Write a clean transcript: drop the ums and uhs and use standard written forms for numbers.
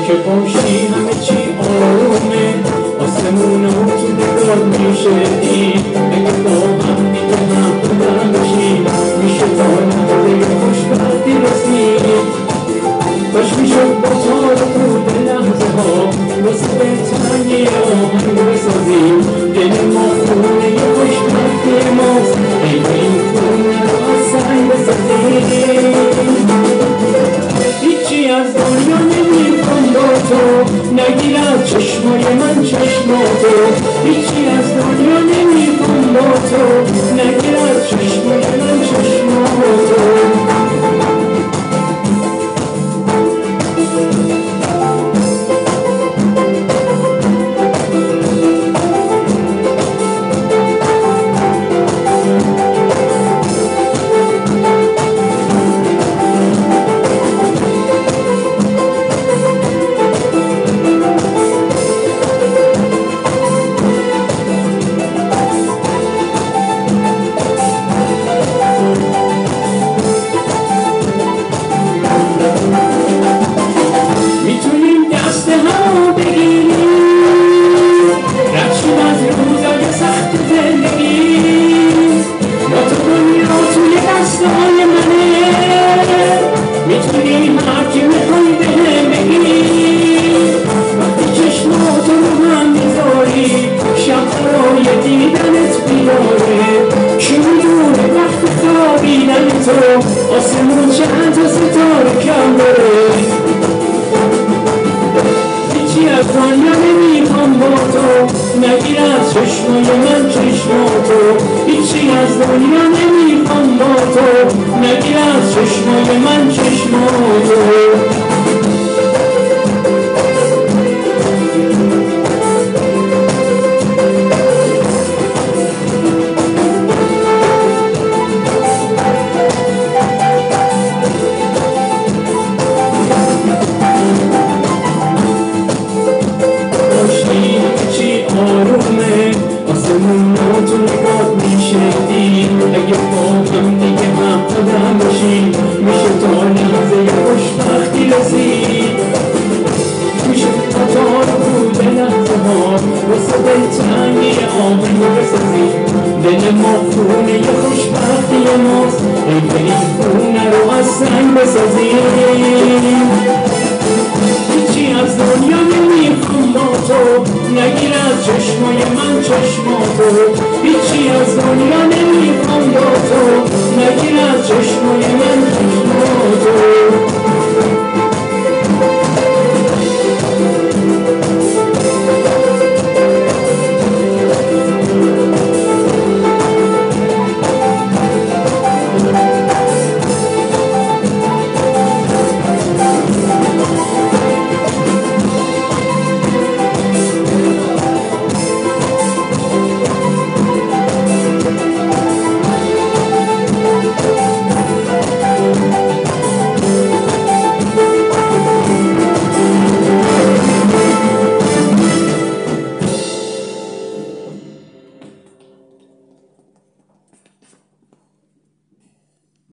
که باشی همه چی آرومه، آسمون و تو نگاه میشه دید. اگه با هم دیگه هم بودن باشی میشه تا لحظه خوشبختی رسید. کاش میشد با تار خود لحظه ها واسه بهترین آهنگ بسازیم. دل ما خونه خوشبختی ماست، ای به این خونه رو از سنگ بسازیم. هیچی از دنیا نمیخوام با تو، نگیر از چشمای من چشماتو. هیچی از دنیا نمیخوام با تو، نگیر از چشمای من چشماتو. آسمون چند تا ستاره کم داره. هیچی از دنیا نمیخوام با تو، نگیر از چشمای من چشماتو. هیچی از دنیا نمیخوام با تو، نگیر از چشمای من چشماتو. آسمون رو تو نگاه میشه دید. اگه با هم دیگه هم آدم باشیم میشه تا لحظه خوشبختی رسید. میشه تا تار بود لحظه ها واسه دلتنگی آهنگ بسازیم. دل ما خونه خوشبختی ماست، ای به این خونه رو از سنگ بسازیم. هیچی از دنیا نمیخوام با تو، نگیر از چشمای من چشماتو. هیچی از دنیا نمیخوام با تو،